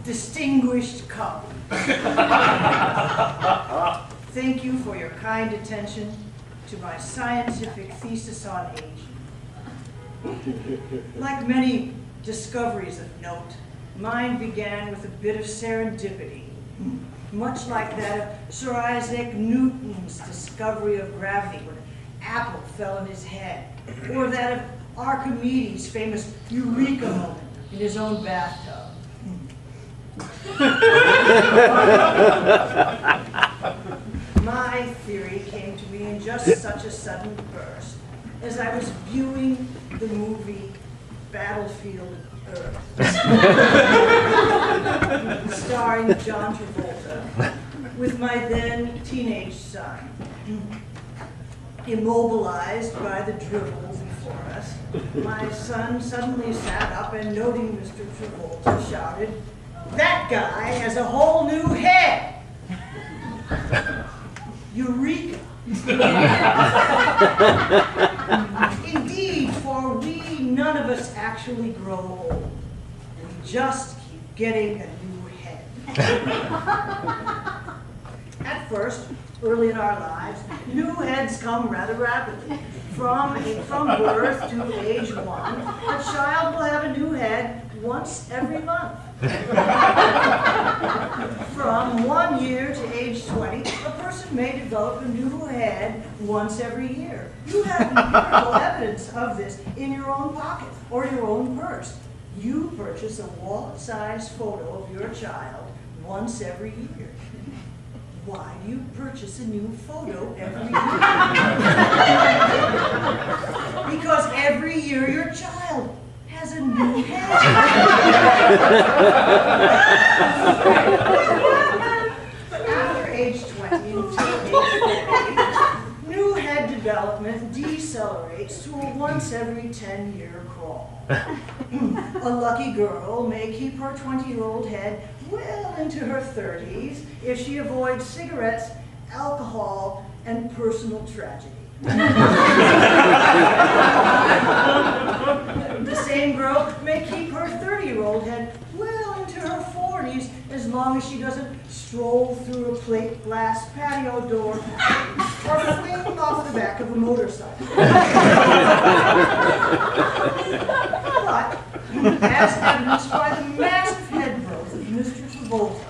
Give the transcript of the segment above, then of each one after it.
Distinguished couple, thank you for your kind attention to my scientific thesis on aging. Like many discoveries of note, mine began with a bit of serendipity, much like that of Sir Isaac Newton's discovery of gravity when an apple fell on his head, or that of Archimedes' famous eureka moment in his own bathtub. My theory came to me in just such a sudden burst as I was viewing the movie Battlefield Earth, starring John Travolta, with my then teenage son. Immobilized by the dribble before us, my son suddenly sat up and, noting Mr. Travolta, shouted, "That guy has a whole new head!" Eureka! Indeed, for we none of us actually grow old. We just keep getting a new head. At first, early in our lives, new heads come rather rapidly. From birth to age 1, a child will have a new head once every month. From 1 year to age 20, a person may develop a new head once every year. You have empirical evidence of this in your own pocket or your own purse. You purchase a wallet-sized photo of your child once every year. Why do you purchase a new photo every year? Because every year your child has a new head. After age 20 until age 40, new head development decelerates to a once every 10-year crawl. A lucky girl may keep her 20-year-old head well into her 30s if she avoids cigarettes, alcohol, and personal tragedy. The same girl may keep her 30-year-old head well into her 40s as long as she doesn't stroll through a plate glass patio door or fling off the back of a motorcycle. But, as evidenced by the massive head growth of Mr. Travolta,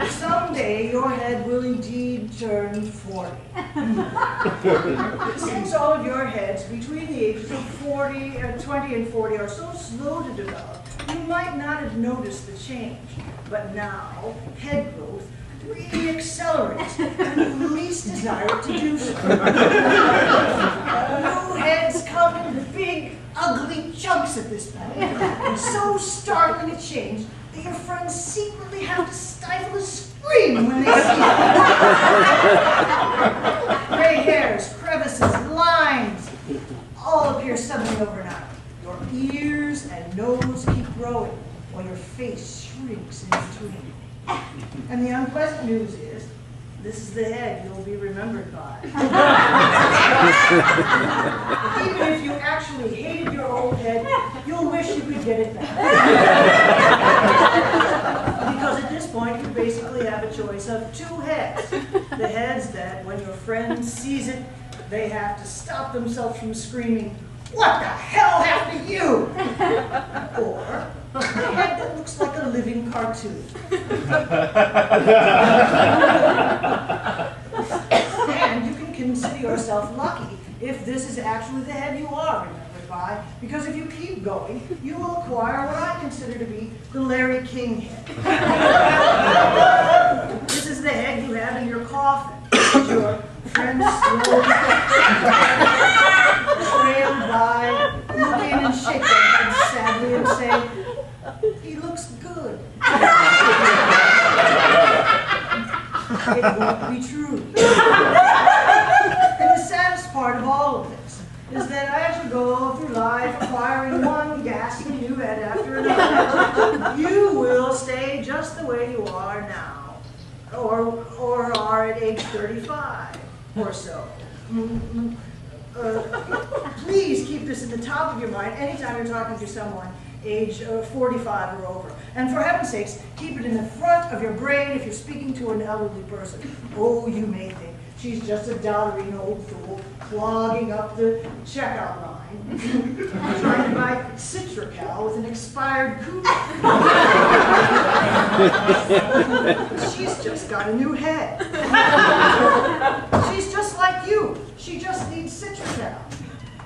someday your head will indeed turn 40. Since all of your heads between the ages of 20 and 40 are so slow to develop, you might not have noticed the change. But now, head growth really accelerates, and you least desire it to do so. New heads come in big, ugly chunks at this point, and so startling a change that your friends secretly have to stifle a scream when they see it. Gray hairs, crevices, lines all appear suddenly overnight. Your ears and nose keep growing while your face shrinks in between. And the unpleasant news is, this is the head you'll be remembered by. Even if you actually hated your old head, you'll wish you could get it back. Because at this point, you basically have a choice of 2 heads. The heads that, when your friend sees it, they have to stop themselves from screaming, "What the hell happened to you?" Or a head that looks like a living cartoon. And you can consider yourself lucky if this is actually the head you are remembered by, because if you keep going, you will acquire what I consider to be the Larry King head. This is the head you have in your coffin, as your friends slowly trail by, looking and shaking their heads sadly and saying, "He looks good." It won't be true. And the saddest part of all of this is that as you go through life acquiring one ghastly new head after another, you will stay just the way you are now, or are at age 35. or so. Please keep this at the top of your mind anytime you're talking to someone age 45 or over. And for heaven's sakes, keep it in the front of your brain if you're speaking to an elderly person. Oh, you may think she's just a doddering old fool clogging up the checkout line, trying to buy Citracal with an expired coupon. She's just got a new head. She's just like you. She just needs Citracal.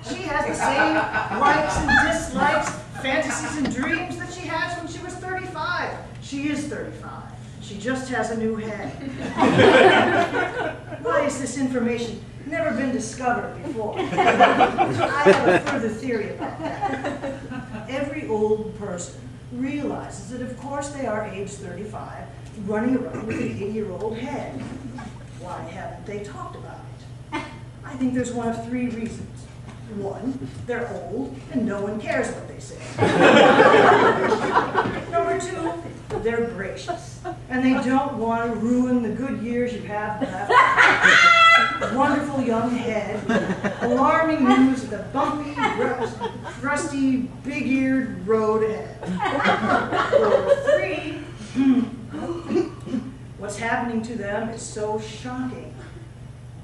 She has the same likes and dislikes, fantasies and dreams that she has when she was 35. She is 35. She just has a new head. Why has this information never been discovered before? I have a further theory about that. Every old person realizes that of course they are age 35, running around with an 80-year-old head. Why haven't they talked about it? I think there's one of three reasons. One, they're old and no one cares what they say. Number two, they're gracious and they don't want to ruin the good years you have left. Wonderful young head, alarming news of the bumpy, rusty, big-eared road ahead. Or three, what's happening to them is so shocking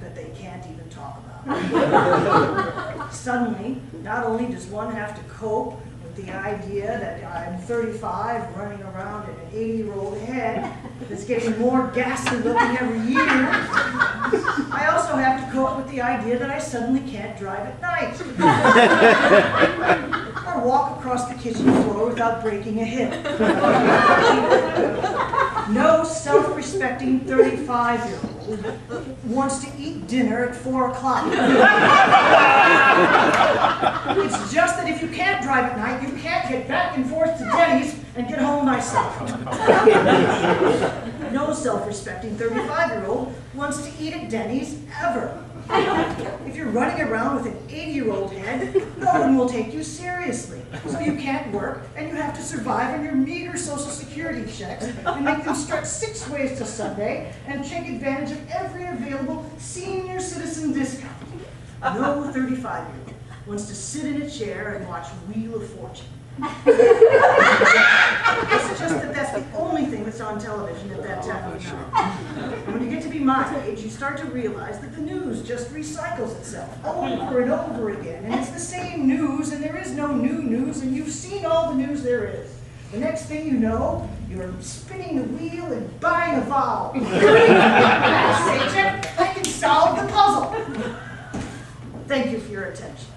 that they can't even talk about it. Suddenly, not only does one have to cope with the idea that I'm 35 running around in an 80-year-old head that's getting more ghastly looking every year, I also have to cope with the idea that I suddenly can't drive at night. Or walk across the kitchen floor without breaking a hip. No self-respecting 35-year-old wants to eat dinner at 4 o'clock. It's just that if you can't drive at night, you can't get back and forth to Denny's and get home by supper. No self-respecting 35-year-old wants to eat at Denny's ever. If you're running around with an 80-year-old head, no one will take you seriously. So you can't work, and you have to survive on your meager Social Security checks and make them stretch 6 ways to Sunday and take advantage of every available senior citizen discount. No 35-year-old wants to sit in a chair and watch Wheel of Fortune. It's just that that's the only thing that's on television at that time of night. And when you get to be my age, you start to realize that the news just recycles itself over and over again. And it's the same news, and there is no new news, and you've seen all the news there is. The next thing you know, you're spinning the wheel and buying a vowel. I can solve the puzzle. Thank you for your attention.